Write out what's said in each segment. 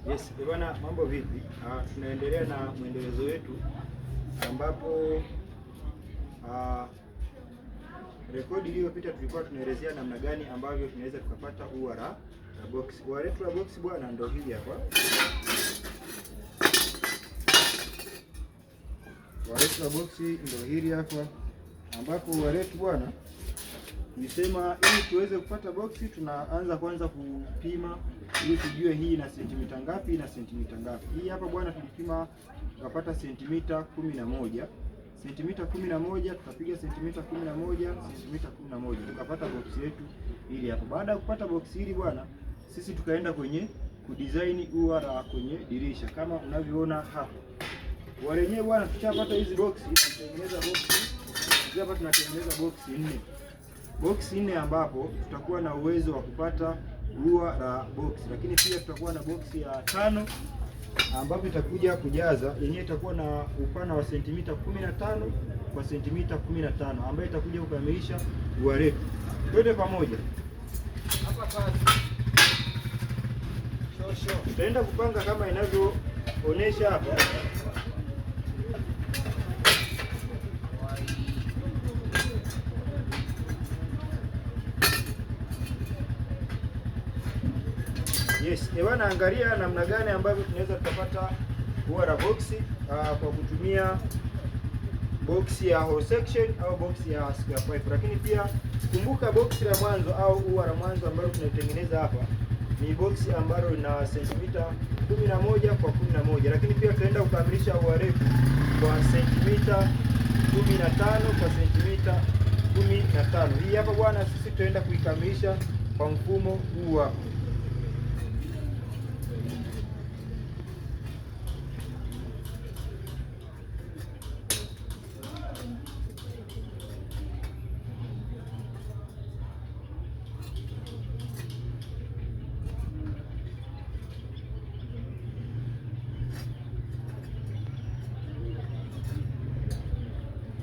Yes, bwana, mambo vipi? Tunaendelea na mwendelezo wetu ambapo rekodi iliyopita tulikuwa tunaelezea namna gani ambavyo tunaweza tukapata ua la box. Ua letu la box bwana ndio hili hapa. Ua letu la box ndio hili hapa, ambapo ua letu bwana nisema ili tuweze kupata boksi tunaanza kwanza kupima ili tujue hii ina sentimita ngapi na sentimita ngapi. Hii hapa bwana tulipima tukapata sentimita 11. Sentimita 11 tukapiga sentimita 11, sentimita 11 tukapata boksi yetu hili hapa. Baada ya kupata boksi hili bwana, sisi tukaenda kwenye kudesign ua la kwenye dirisha kama unavyoona hapa. Ua lenyewe bwana tushapata hizi boksi, tunatengeneza boksi. Hapa tunatengeneza boksi 4. Box 4 ambapo tutakuwa na uwezo wa kupata ua la box, lakini pia tutakuwa na box ya 5 ambapo itakuja kujaza yenyewe, itakuwa na upana wa sentimita 15 kwa sentimita 15 ambayo itakuja kukamilisha ua letu. Twende pamoja hapa kazi. Tutaenda kupanga kama inavyoonesha hapa. Yes, ewana angalia namna gani ambavyo tunaweza tukapata ua la box kwa kutumia box ya whole section au box ya square pipe. Lakini pia kumbuka box la mwanzo au ua la mwanzo ambalo tunatengeneza hapa ni box ambalo lina sentimita 11 kwa 11, lakini pia tutaenda kukamilisha ua letu kwa sentimita 15 kwa sentimita 15. Hii hapa bwana, sisi tutaenda kuikamilisha kwa mfumo huu hapa.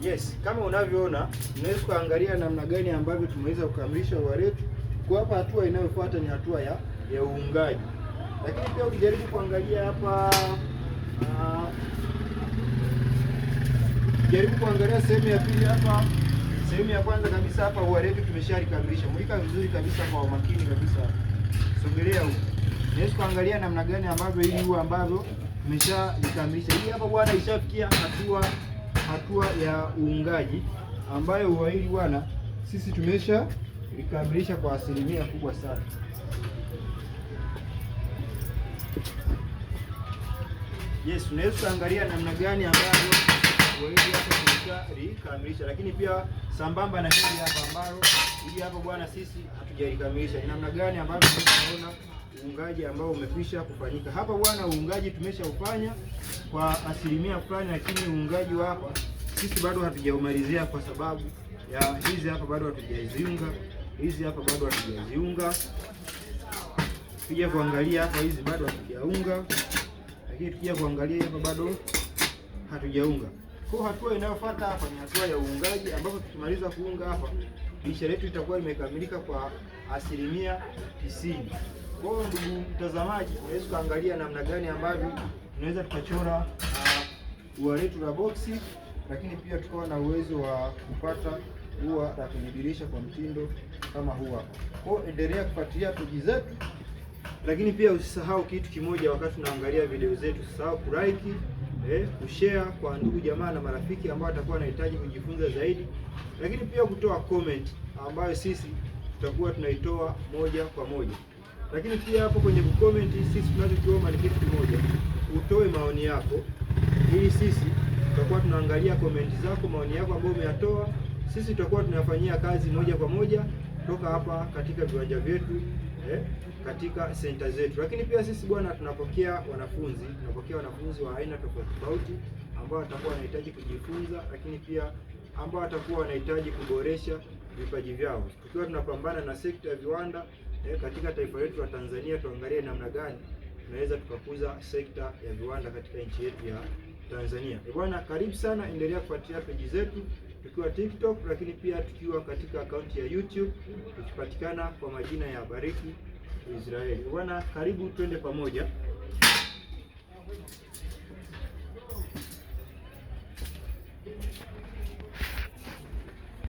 Yes, kama unavyoona unaweza kuangalia namna gani ambavyo tumeweza kukamilisha ua letu. Kwa hapa hatua inayofuata ni hatua ya uungaji. Lakini pia ukijaribu kuangalia hapa jaribu kuangalia sehemu ya pili hapa. Sehemu ya kwanza kabisa hapa ua letu tumeshalikamilisha. Mulika vizuri kabisa kwa umakini kabisa. Sogelea huko. Unaweza kuangalia namna gani ambavyo hili ua ambavyo tumeshalikamilisha. Hii hapa bwana ishafikia hatua ya uungaji ambayo ua hili bwana sisi tumesha likamilisha kwa asilimia kubwa sana. Yes, unaweza kuangalia namna gani ambavyo ua hili hapa tumeshalikamilisha, lakini pia sambamba na hili hapa ambalo hili hapa bwana sisi hatujalikamilisha, namna gani ambavyo tunaona uungaji ambao umekwisha kufanyika hapa bwana. Uungaji tumeshaufanya kwa asilimia fulani, lakini uungaji wa hapa sisi bado hatujaumalizia kwa sababu ya hizi hapa bado hatujaziunga, hizi hapa bado hatujaziunga. Tukija kuangalia hapa hizi bado hatujaunga, lakini tukija kuangalia hapa bado hatujaunga. Kwa hatua inayofuata hapa ni hatua ya uungaji, ambapo tukimaliza kuunga hapa dirisha letu litakuwa limekamilika kwa asilimia 90. Kwa hiyo ndugu mtazamaji, unaweza kuangalia namna gani ambavyo tunaweza tukachora ua letu la boksi, lakini pia tukawa na uwezo wa kupata ua la kwenye dirisha kwa mtindo kama huu hapa. Kwa hiyo endelea kufuatilia peji zetu, lakini pia usisahau kitu kimoja wakati unaangalia video zetu, usisahau kulike, kushare kwa ndugu jamaa na marafiki ambao watakuwa wanahitaji kujifunza zaidi, lakini pia kutoa comment ambayo sisi tutakuwa tunaitoa moja kwa moja. Lakini pia hapo kwenye comment sisi tunachokiomba ni kitu kimoja, utoe maoni yako ili sisi tutakuwa tunaangalia comment zako, maoni yako ambayo umeyatoa, sisi tutakuwa tunafanyia kazi moja kwa moja kutoka hapa katika viwanja vyetu, katika center zetu. Lakini pia sisi bwana tunapokea wanafunzi wa aina tofauti tofauti ambao watakuwa wanahitaji kujifunza, lakini pia ambao watakuwa wanahitaji kuboresha vipaji vyao. Tukiwa tunapambana na sekta ya viwanda katika taifa letu la Tanzania, tuangalie namna gani tunaweza tukakuza sekta ya viwanda katika nchi yetu ya Tanzania. Bwana, karibu sana, endelea kufuatilia peji zetu tukiwa TikTok, lakini pia tukiwa katika akaunti ya YouTube tukipatikana kwa majina ya Bariki Israeli. Bwana, karibu twende pamoja.